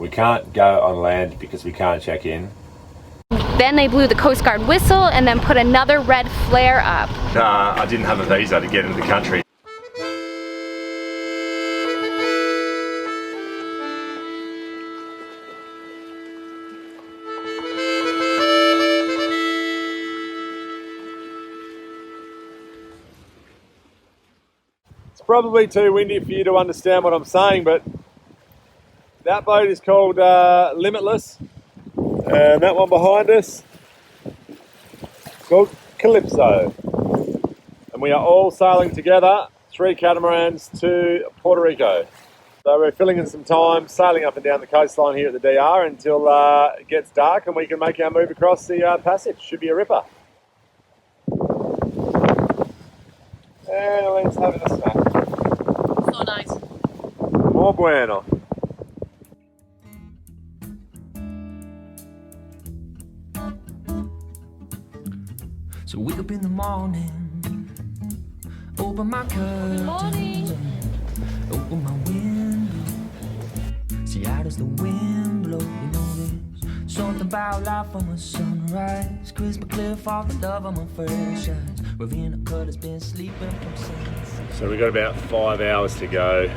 We can't go on land because we can't check in. Then they blew the Coast Guard whistle and then put another red flare up. I didn't have a visa to get into the country. It's probably too windy for you to understand what I'm saying, but that boat is called Limitless, and that one behind us is called Calypso. And we are all sailing together, 3 catamarans to Puerto Rico. So we're filling in some time, sailing up and down the coastline here at the DR until it gets dark and we can make our move across the passage. Should be a ripper. And Elaine's having a snack. So nice. More bueno. So wake up in the morning, open my curtains, open my window, see out as the wind blows. You know there's something about life from a sunrise, crisp clear for the love of my first shines. Ravenna cut has been sleeping from sunset. So we've got about 5 hours to go,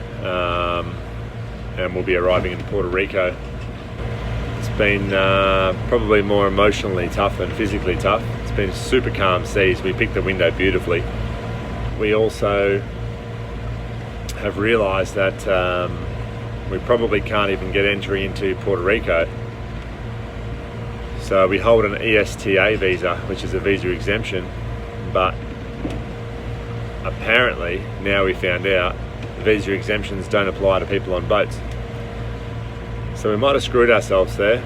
and we'll be arriving in Puerto Rico. It's been probably more emotionally tough than physically tough. It's been super calm seas. We picked the window beautifully. We also have realised that we probably can't even get entry into Puerto Rico. So we hold an ESTA visa, which is a visa exemption, but apparently, now we found out, visa exemptions don't apply to people on boats. So we might have screwed ourselves there,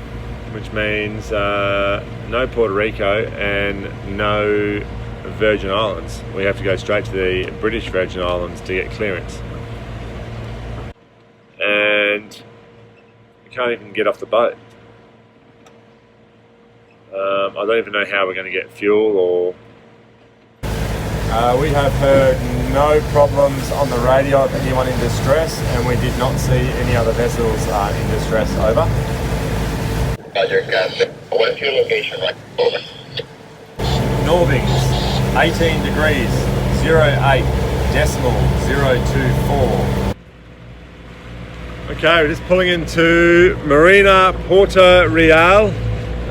which means no Puerto Rico and no Virgin Islands. We have to go straight to the British Virgin Islands to get clearance. And we can't even get off the boat. I don't even know how we're going to get fuel or... we have heard no problems on the radio of anyone in distress, and we did not see any other vessels in distress. Over. Roger, gotcha. What's your location, right? Over. Northings, 18 degrees, 08 decimal 024. Okay, we're just pulling into Marina Puerto Real.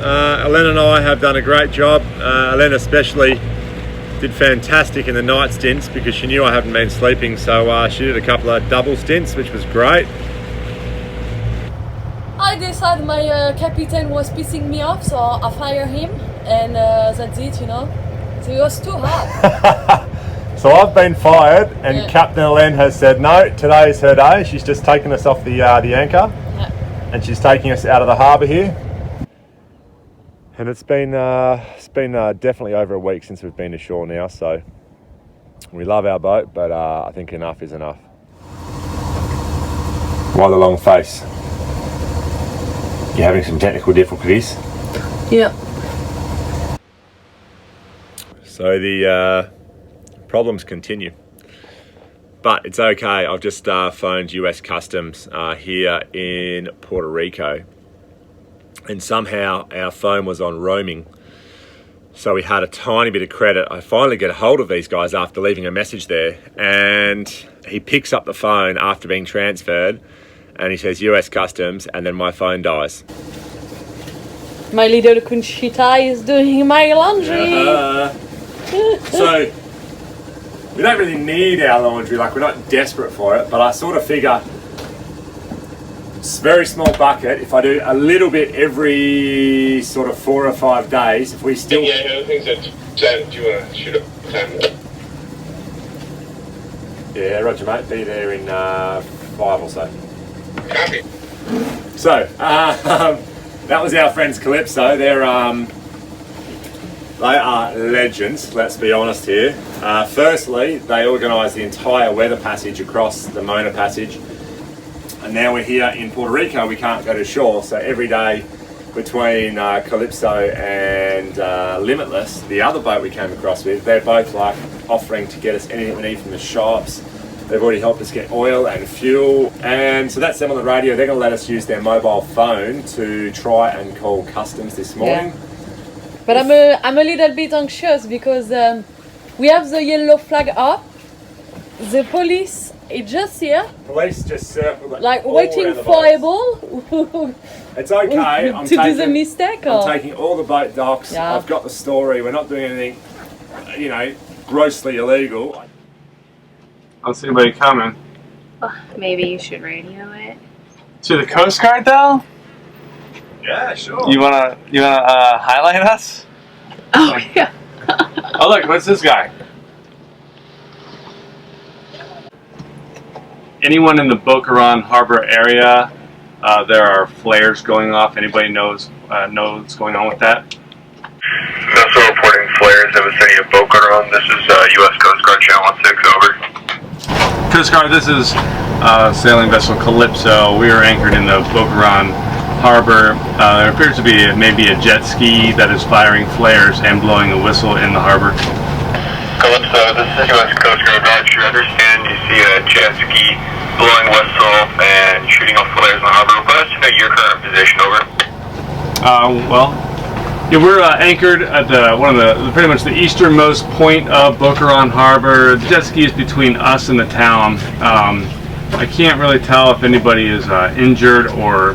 Elena and I have done a great job. Elena especially did fantastic in the night stints because she knew I hadn't been sleeping, so she did a couple of double stints, which was great. I decided my captain was pissing me off, so I fired him, and that's it, you know. So it was too hard. So I've been fired, and Captain Elena has said, no, today's her day. She's just taken us off the anchor, and she's taking us out of the harbour here. And it's been definitely over a week since we've been ashore now, so we love our boat, but I think enough is enough. Why the long face? You're having some technical difficulties? Yeah. So the problems continue. But it's okay. I've just phoned US Customs here in Puerto Rico. And somehow our phone was on roaming, so we had a tiny bit of credit. I finally get a hold of these guys after leaving a message there, and he picks up the phone after being transferred, and he says US Customs, and then my phone dies. My little Conchita is doing my laundry. So we don't really need our laundry, like we're not desperate for it, but I sort of figure it's a very small bucket. If I do a little bit every sort of 4 or 5 days, if we still... Yeah, I think that you should have. Yeah, roger mate, be there in 5 or so. Copy. So, that was our friends Calypso. They are legends, let's be honest here. Firstly, they organised the entire weather passage across the Mona Passage. And now we're here in Puerto Rico, we can't go to shore, so every day between Calypso and Limitless, the other boat we came across with, they're both like offering to get us anything we need from the shops, They've already helped us get oil and fuel, and so that's them on the radio. They're going to let us use their mobile phone to try and call customs this morning. But I'm a little bit anxious because we have the yellow flag up. The police is just here. Police just circled like all waiting around the for boats. Abel It's okay. to do the mistake. I'm taking all the boat docks. Yeah. I've got the story. We're not doing anything, you know, grossly illegal. I don't see anybody coming. Oh, maybe you should radio it. To the Coast Guard, though? Yeah, sure. You wanna highlight us? Oh, yeah. Oh look, what's this guy? Anyone in the Boca Raton Harbor area, there are flares going off. Anybody knows what's going on with that? Vessel reporting flares in the city of Boca Raton. This is U.S. Coast Guard Channel 16, over. Coast Guard, this is sailing vessel Calypso. We are anchored in the Boca Raton Harbor. There appears to be maybe a jet ski that is firing flares and blowing a whistle in the harbor. Calypso, this is U.S. Coast Guard. Roger. Understand you see a jet ski blowing whistle and shooting off flares in the harbor. Request to know your current position, over. Yeah, we're anchored at one of the pretty much the easternmost point of Boca Raton Harbor. The jet ski is between us and the town. I can't really tell if anybody is injured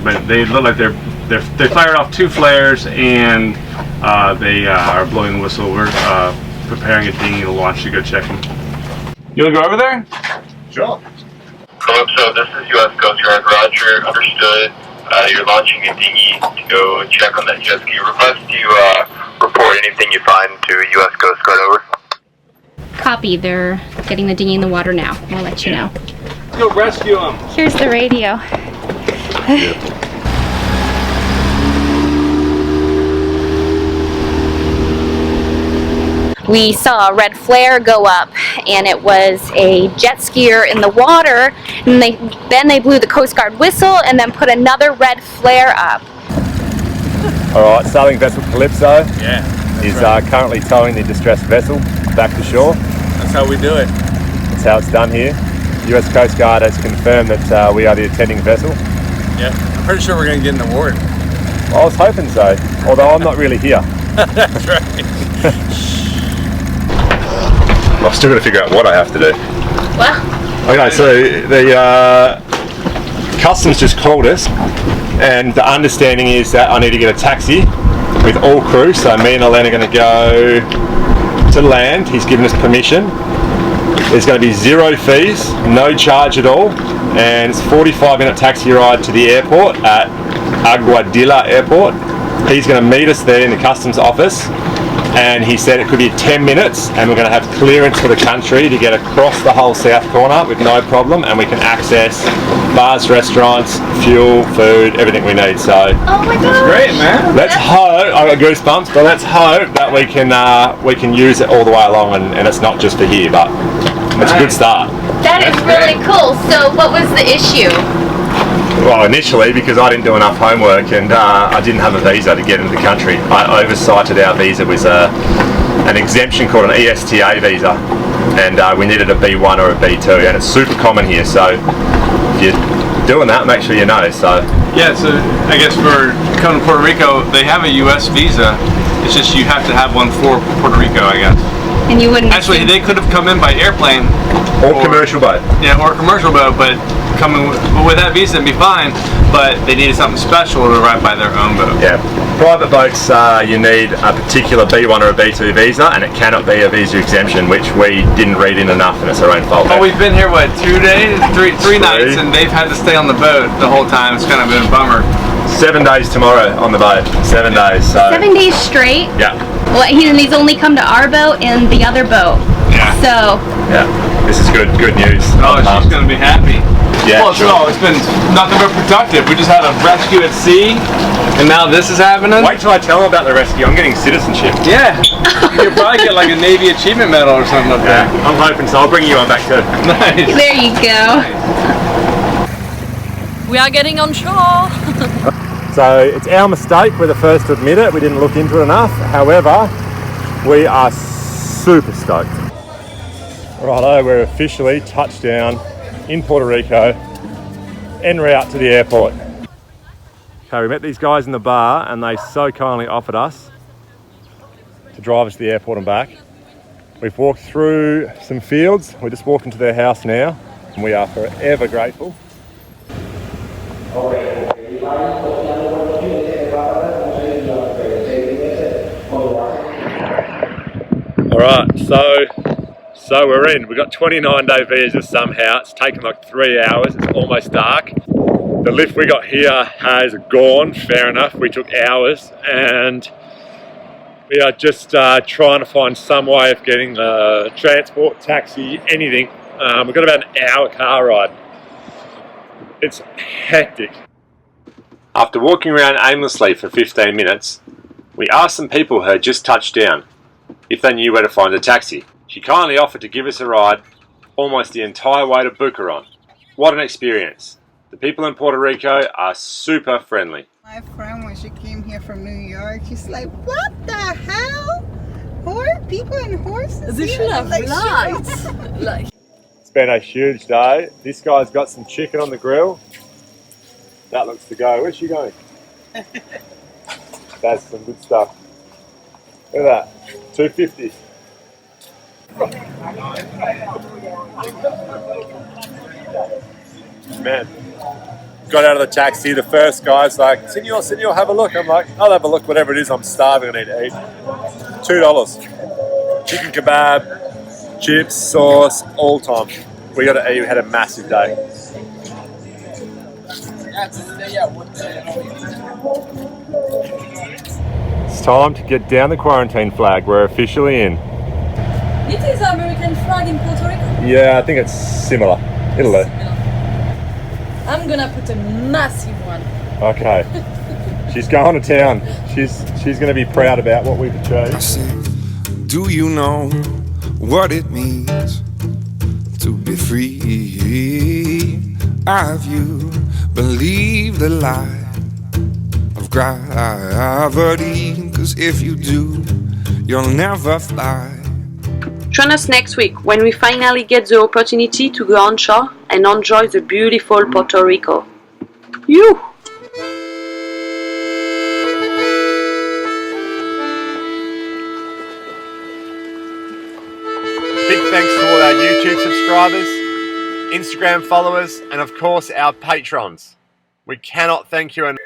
but they look like they fired off 2 flares and they are blowing the whistle. We're preparing a dinghy to launch to go check them. You want to go over there? Sure. Calypso, this is U.S. Coast Guard. Roger. Understood. You're launching a dinghy to go check on that jet ski. Request you report anything you find to U.S. Coast Guard, over. Copy. They're getting the dinghy in the water now. I'll let you know. Let's go rescue them. Here's the radio. We saw a red flare go up, and it was a jet skier in the water, and then they blew the Coast Guard whistle and then put another red flare up. All right, sailing vessel Calypso is right. currently towing the distressed vessel back to shore. That's how we do it. That's how it's done here. U.S. Coast Guard has confirmed that we are the attending vessel. Yeah, I'm pretty sure we're going to get an award. I was hoping so, although I'm not really here. That's right. I've still got to figure out what I have to do. Well, Okay, so the customs just called us, and the understanding is that I need to get a taxi with all crew. So me and Elaine are going to go to land. He's given us permission. There's going to be 0 fees, no charge at all, and it's a 45-minute taxi ride to the airport at Aguadilla Airport. He's going to meet us there in the customs office, and he said it could be 10 minutes, and we're going to have clearance for the country to get across the whole south corner with no problem, and we can access bars, restaurants, fuel, food, everything we need. So oh my gosh. Great, man. let's hope, I got goosebumps, but let's hope that we can use it all the way along, and it's not just for here, but it's a good start. That is really cool. So what was the issue? Well, initially because I didn't do enough homework and I didn't have a visa to get into the country. I oversighted our visa with an exemption called an ESTA visa, and we needed a B1 or a B2, and it's super common here. So if you're doing that, make sure you know. So Yeah, so I guess for coming to Puerto Rico, they have a U.S. visa. It's just you have to have one for Puerto Rico, I guess. And you wouldn't Actually, they could have come in by airplane. or commercial boat. Yeah, or commercial boat, but coming with that visa would be fine, but they needed something special to ride by their own boat. Yeah, private boats you need a particular B1 or a B2 visa, and it cannot be a visa exemption, which we didn't read in enough, and it's our own fault. But we've been here, what, 2 days? Three nights, and they've had to stay on the boat the whole time. It's kind of been a bummer. 7 days tomorrow on the boat. 7 days. So 7 days straight. yeah, Well, he's only come to our boat and the other boat. Yeah. So yeah. This is good news. Oh, she's going to be happy. Yeah, well, sure. no, it's been nothing but productive. We just had a rescue at sea, and now this is happening. Wait till I tell them about the rescue. I'm getting citizenship. Yeah. You'll probably get like a Navy Achievement Medal or something like that. I'm hoping so. I'll bring you on back too. Nice. there you go. We are getting on shore. So it's our mistake. We're the first to admit it. We didn't look into it enough. However, we are super stoked. Righto, we're officially touchdown in Puerto Rico, en route to the airport. Okay, we met these guys in the bar and they so kindly offered us to drive us to the airport and back. We've walked through some fields. We're just walking to their house now and we are forever grateful. Alright, so we're in. We've got 29-day visas somehow. It's taken like 3 hours. It's almost dark. The lift we got here has gone, fair enough. We took hours and we are just trying to find some way of getting transport, taxi, anything. We've got about an hour car ride. It's hectic. After walking around aimlessly for 15 minutes, we asked some people who had just touched down if they knew where to find a taxi. She kindly offered to give us a ride almost the entire way to Bucaron. What an experience. The people in Puerto Rico are super friendly. My friend, when she came here from New York, she's like, what the hell? People and horses? They should have lights. Like. It's been a huge day. This guy's got some chicken on the grill. That looks to go. Where's she going? That's some good stuff. Look at that. $2.50. Man. Got out of the taxi, the first guy's like, Senor, have a look. I'm like, I'll have a look, whatever it is, I'm starving, I need to eat. $2. Chicken kebab, chips, sauce, all time. We got to eat, we had a massive day. It's time to get down the quarantine flag, we're officially in. It is the American flag in Puerto Rico? Yeah, I think it's similar. It'll do. I'm gonna put a massive one. Okay. She's going to town. She's going to be proud about what we've achieved. I said, do you know what it means to be free? Have you believed the lie of gravity? 'Cause if you do, you'll never fly. Join us next week when we finally get the opportunity to go on shore and enjoy the beautiful Puerto Rico. You! Big thanks to all our YouTube subscribers, Instagram followers, and of course our patrons. We cannot thank you enough.